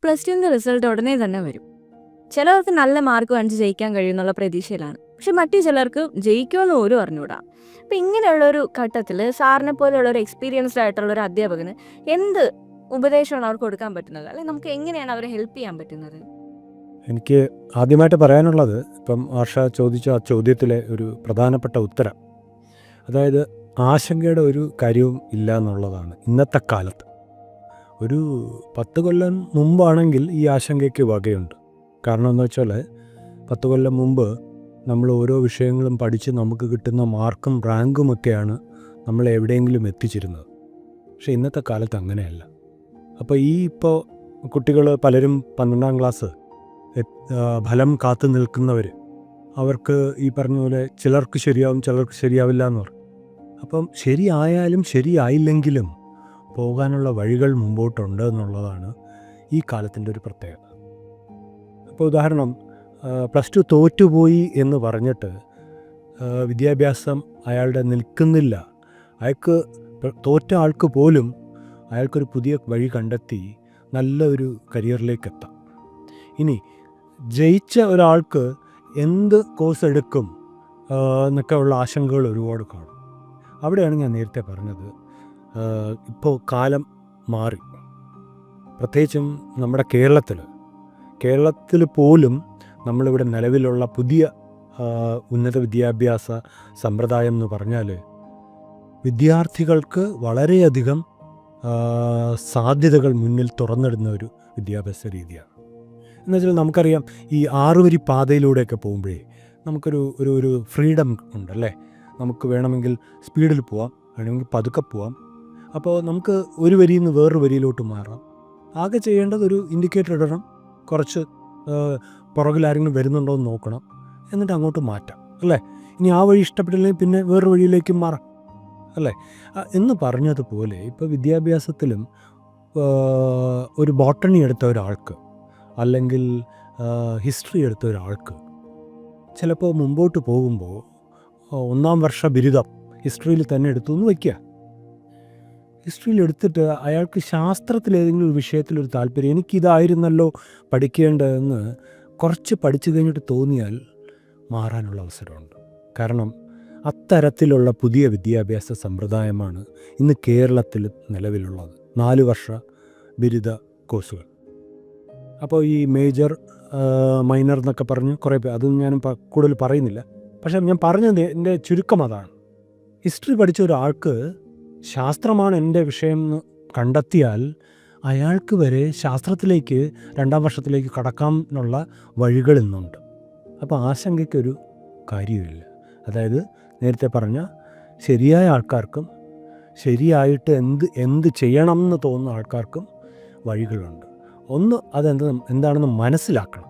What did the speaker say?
Plus ടുവിൻ്റെ result ഉടനെ തന്നെ വരും. ചിലർക്ക് നല്ല മാർക്ക് വാങ്ങിച്ച് ജയിക്കാൻ കഴിയുമെന്നുള്ള പ്രതീക്ഷയിലാണ്. പക്ഷെ മറ്റു ചിലർക്ക് ജയിക്കുമെന്ന് പോലും അറിഞ്ഞൂടാ. അപ്പം ഇങ്ങനെയുള്ളൊരു ഘട്ടത്തിൽ സാറിനെ പോലെയുള്ള ഒരു എക്സ്പീരിയൻസ്ഡ് ആയിട്ടുള്ള ഒരു അധ്യാപകന് എന്ത് ഉപദേശമാണ് അവർക്ക് കൊടുക്കാൻ പറ്റുന്നത്, അല്ലെങ്കിൽ നമുക്ക് എങ്ങനെയാണ് അവരെ ഹെൽപ്പ് ചെയ്യാൻ പറ്റുന്നത്? എനിക്ക് ആദ്യമായിട്ട് പറയാനുള്ളത്, ഇപ്പം ആർഷ ചോദിച്ച ആ ചോദ്യത്തിലെ ഒരു പ്രധാനപ്പെട്ട ഉത്തരം, അതായത് ആശങ്കയുടെ ഒരു കാര്യവും ഇല്ല എന്നുള്ളതാണ്. ഇന്നത്തെ കാലത്ത് ഒരു 10 കൊല്ലം മുമ്പാണെങ്കിൽ ഈ ആശങ്കയ്ക്ക് വകയുണ്ട്. കാരണം എന്ന് വെച്ചാൽ 10 കൊല്ലം മുമ്പ് നമ്മൾ ഓരോ വിഷയങ്ങളും പഠിച്ച് നമുക്ക് കിട്ടുന്ന മാർക്കും റാങ്കുമൊക്കെയാണ് നമ്മൾ എവിടെയെങ്കിലും എത്തിച്ചിരുന്നത്. പക്ഷേ ഇന്നത്തെ കാലത്ത് അങ്ങനെയല്ല. അപ്പോൾ ഇപ്പോൾ കുട്ടികൾ പലരും 12ാം ക്ലാസ് ഫലം കാത്തു നിൽക്കുന്നവർ, അവർക്ക് ഈ പറഞ്ഞ പോലെ ചിലർക്ക് ശരിയാവും ചിലർക്ക് ശരിയാവില്ല എന്ന് പറയും. അപ്പം ശരിയായാലും ശരിയായില്ലെങ്കിലും പോകാനുള്ള വഴികൾ മുമ്പോട്ടുണ്ട് എന്നുള്ളതാണ് ഈ കാലത്തിൻ്റെ ഒരു പ്രത്യേകത. ഇപ്പോൾ ഉദാഹരണം, പ്ലസ് ടു തോറ്റുപോയി എന്ന് പറഞ്ഞിട്ട് വിദ്യാഭ്യാസം അയാളുടെ നിൽക്കുന്നില്ല. അയാൾക്ക് തോറ്റ ആൾക്ക് പോലും അയാൾക്കൊരു പുതിയ വഴി കണ്ടെത്തി നല്ല ഒരു കരിയറിലേക്ക് എത്താം. ഇനി ജയിച്ച ഒരാൾക്ക് എന്ത് കോഴ്സ് എടുക്കും എന്നൊക്കെ ഉള്ള ആശങ്കകൾ ഒരുപാട് കാണും. അവിടെയാണ് ഞാൻ നേരത്തെ പറഞ്ഞത്, ഇപ്പോൾ കാലം മാറി. പ്രത്യേകിച്ചും നമ്മുടെ കേരളത്തിൽ പോലും നമ്മളിവിടെ നിലവിലുള്ള പുതിയ ഉന്നത വിദ്യാഭ്യാസ സമ്പ്രദായം എന്ന് പറഞ്ഞാൽ വിദ്യാർത്ഥികൾക്ക് വളരെയധികം സാധ്യതകൾ മുന്നിൽ തുറന്നിടുന്ന ഒരു വിദ്യാഭ്യാസ രീതിയാണ്. എന്നുവെച്ചാൽ നമുക്കറിയാം, ഈ 6 വരി പാതയിലൂടെയൊക്കെ പോകുമ്പോഴേ നമുക്കൊരു ഒരു ഒരു ഫ്രീഡം ഉണ്ടല്ലേ. നമുക്ക് വേണമെങ്കിൽ സ്പീഡിൽ പോവാം, വേണമെങ്കിൽ പതുക്കെ പോവാം. അപ്പോൾ നമുക്ക് ഒരു വരിയിൽ നിന്ന് വേറൊരു വരിയിലോട്ട് മാറാം. ആകെ ചെയ്യേണ്ടത് ഒരു ഇൻഡിക്കേറ്റർ ഇടണം, കുറച്ച് പുറകിൽ ആരെങ്കിലും വരുന്നുണ്ടോ എന്ന് നോക്കണം, എന്നിട്ട് അങ്ങോട്ട് മാറ്റാം അല്ലേ. ഇനി ആ വഴി ഇഷ്ടപ്പെട്ടില്ലെങ്കിൽ പിന്നെ വേറൊരു വഴിയിലേക്ക് മാറാം അല്ലേ. എന്ന് പറഞ്ഞതുപോലെ ഇപ്പോൾ വിദ്യാഭ്യാസത്തിലും ഒരു ബോട്ടണി എടുത്ത ഒരാൾക്ക് അല്ലെങ്കിൽ ഹിസ്റ്ററി എടുത്ത ഒരാൾക്ക് ചിലപ്പോൾ മുമ്പോട്ട് പോകുമ്പോൾ 1ാം വർഷ ബിരുദം ഹിസ്റ്ററിയിൽ തന്നെ എടുത്തു എന്ന് വയ്ക്കുക. ഹിസ്റ്ററിയിൽ എടുത്തിട്ട് അയാൾക്ക് ശാസ്ത്രത്തിൽ ഏതെങ്കിലും ഒരു വിഷയത്തിലൊരു താല്പര്യം, എനിക്കിതായിരുന്നല്ലോ പഠിക്കേണ്ടതെന്ന് കുറച്ച് പഠിച്ചു കഴിഞ്ഞിട്ട് തോന്നിയാൽ മാറാനുള്ള അവസരമുണ്ട്. കാരണം അത്തരത്തിലുള്ള പുതിയ വിദ്യാഭ്യാസ സമ്പ്രദായമാണ് ഇന്ന് കേരളത്തിൽ നിലവിലുള്ളത്. 4 വർഷ ബിരുദ കോഴ്സുകൾ. അപ്പോൾ ഈ മേജർ മൈനർ എന്നൊക്കെ പറഞ്ഞ് കുറേ പേര്, അതൊന്നും ഞാൻ കൂടുതൽ പറയുന്നില്ല. പക്ഷേ ഞാൻ പറഞ്ഞത് എൻ്റെ ചുരുക്കം അതാണ്. ഹിസ്റ്ററി പഠിച്ച ഒരാൾക്ക് ശാസ്ത്രമാണ് എൻ്റെ വിഷയം എന്ന് കണ്ടെത്തിയാൽ അയാൾക്ക് വരെ ശാസ്ത്രത്തിലേക്ക് 2ാം വർഷത്തിലേക്ക് കടക്കാനുള്ള വഴികൾ ഇന്നുണ്ട്. അപ്പോൾ ആശങ്കയ്ക്കൊരു കാര്യമില്ല. അതായത് നേരത്തെ പറഞ്ഞ ശരിയായ ആൾക്കാർക്കും ശരിയായിട്ട് എന്ത് ചെയ്യണം എന്ന് തോന്നുന്ന ആൾക്കാർക്കും വഴികളുണ്ട്. ഒന്ന് എന്താണെന്ന് മനസ്സിലാക്കണം.